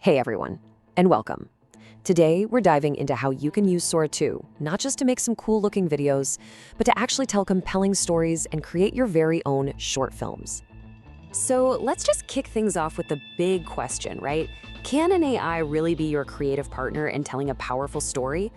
Hey everyone, and welcome. Today, we're diving into how you can use Sora 2, not just to make some cool-looking videos, but to actually tell compelling stories and create your very own short films. So let's just kick things off with the big question, right? Can an AI really be your creative partner in telling a powerful story?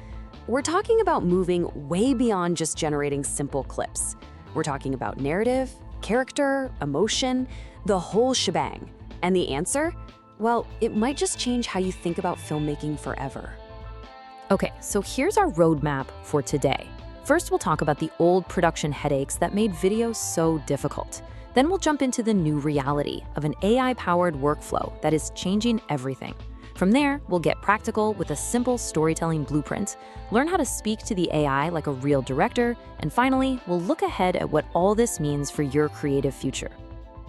We're talking about moving way beyond just generating simple clips. We're talking about narrative, character, emotion, the whole shebang. And the answer? Well, it might just change how you think about filmmaking forever. Okay, so here's our roadmap for today. First, we'll talk about the old production headaches that made videos so difficult. Then we'll jump into the new reality of an AI-powered workflow that is changing everything. From there, we'll get practical with a simple storytelling blueprint, learn how to speak to the AI like a real director, and finally, we'll look ahead at what all this means for your creative future.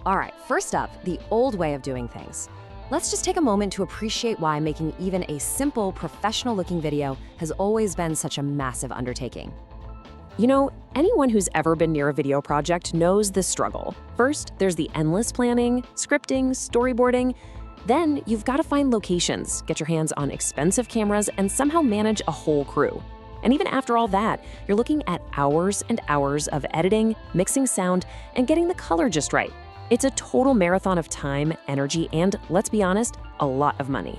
All right, first up, the old way of doing things. Let's just take a moment to appreciate why making even a simple, professional-looking video has always been such a massive undertaking. You know, anyone who's ever been near a video project knows the struggle. First, there's the endless planning, scripting, storyboarding. Then, you've got to find locations, get your hands on expensive cameras, and somehow manage a whole crew. And even after all that, you're looking at hours and hours of editing, mixing sound, and getting the color just right. It's a total marathon of time, energy, and, let's be honest, a lot of money.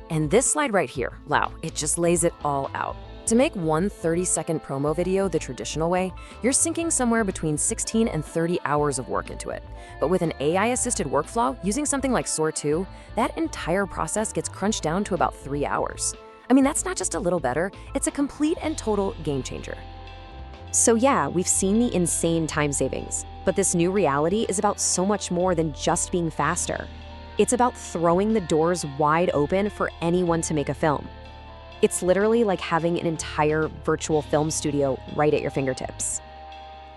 And this slide right here, wow, it just lays it all out. To make one 30-second promo video the traditional way, you're sinking somewhere between 16 and 30 hours of work into it. But with an AI-assisted workflow, using something like Sora 2, that entire process gets crunched down to about 3 hours. I mean, that's not just a little better, it's a complete and total game changer. So yeah, we've seen the insane time savings, but this new reality is about so much more than just being faster. It's about throwing the doors wide open for anyone to make a film. It's literally like having an entire virtual film studio right at your fingertips.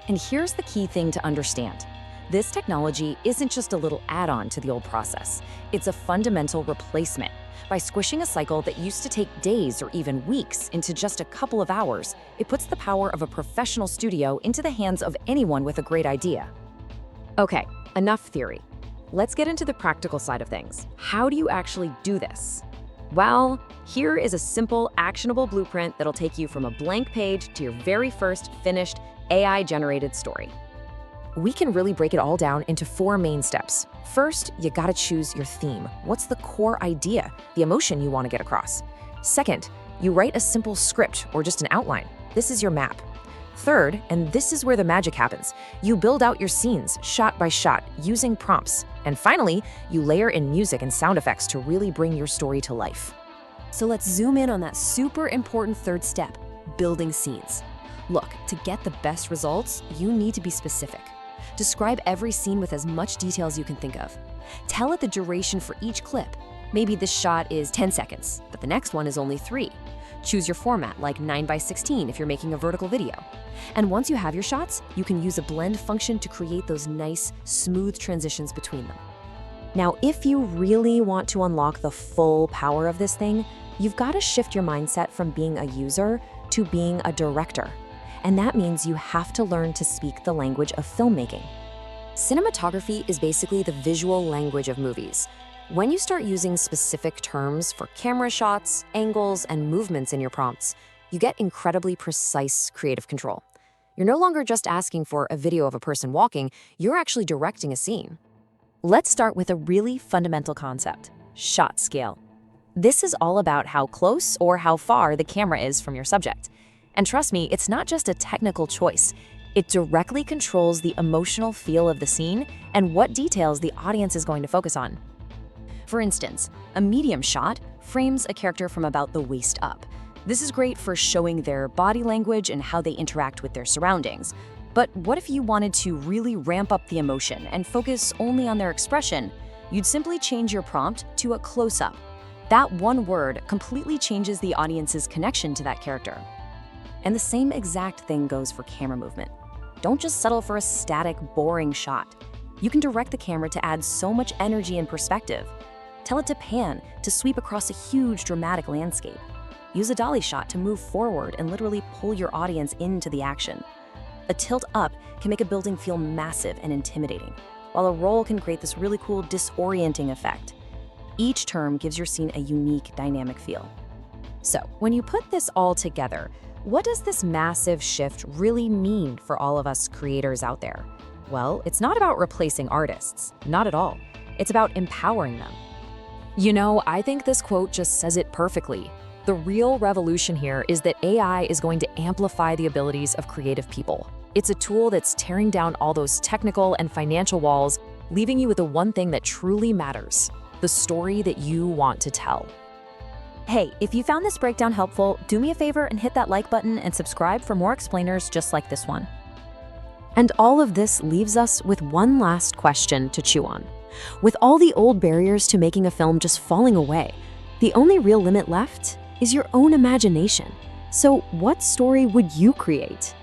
And here's the key thing to understand. This technology isn't just a little add-on to the old process. It's a fundamental replacement. By squishing a cycle that used to take days or even weeks into just a couple of hours, it puts the power of a professional studio into the hands of anyone with a great idea. Okay, enough theory. Let's get into the practical side of things. How do you actually do this? Well, here is a simple, actionable blueprint that'll take you from a blank page to your very first finished AI-generated story. We can really break it all down into 4 main steps. First, you gotta choose your theme. What's the core idea, the emotion you want to get across? Second, you write a simple script or just an outline. This is your map. Third, and this is where the magic happens, you build out your scenes shot by shot using prompts. And finally, you layer in music and sound effects to really bring your story to life. So let's zoom in on that super important third step, building scenes. Look, to get the best results, you need to be specific. Describe every scene with as much detail as you can think of. Tell it the duration for each clip. Maybe this shot is 10 seconds, but the next one is only 3. Choose your format, like 9:16 if you're making a vertical video. And once you have your shots, you can use a blend function to create those nice, smooth transitions between them. Now, if you really want to unlock the full power of this thing, you've got to shift your mindset from being a user to being a director. And that means you have to learn to speak the language of filmmaking. Cinematography is basically the visual language of movies. When you start using specific terms for camera shots, angles, and movements in your prompts, you get incredibly precise creative control. You're no longer just asking for a video of a person walking, you're actually directing a scene. Let's start with a really fundamental concept, shot scale. This is all about how close or how far the camera is from your subject. And trust me, it's not just a technical choice. It directly controls the emotional feel of the scene and what details the audience is going to focus on. For instance, a medium shot frames a character from about the waist up. This is great for showing their body language and how they interact with their surroundings. But what if you wanted to really ramp up the emotion and focus only on their expression? You'd simply change your prompt to a close-up. That one word completely changes the audience's connection to that character. And the same exact thing goes for camera movement. Don't just settle for a static, boring shot. You can direct the camera to add so much energy and perspective. Tell it to pan, to sweep across a huge, dramatic landscape. Use a dolly shot to move forward and literally pull your audience into the action. A tilt up can make a building feel massive and intimidating, while a roll can create this really cool disorienting effect. Each term gives your scene a unique, dynamic feel. So, when you put this all together, what does this massive shift really mean for all of us creators out there? Well, it's not about replacing artists, not at all. It's about empowering them. You know, I think this quote just says it perfectly. The real revolution here is that AI is going to amplify the abilities of creative people. It's a tool that's tearing down all those technical and financial walls, leaving you with the one thing that truly matters, the story that you want to tell. Hey, if you found this breakdown helpful, do me a favor and hit that like button and subscribe for more explainers just like this one. And all of this leaves us with one last question to chew on. With all the old barriers to making a film just falling away, the only real limit left is your own imagination. So what story would you create?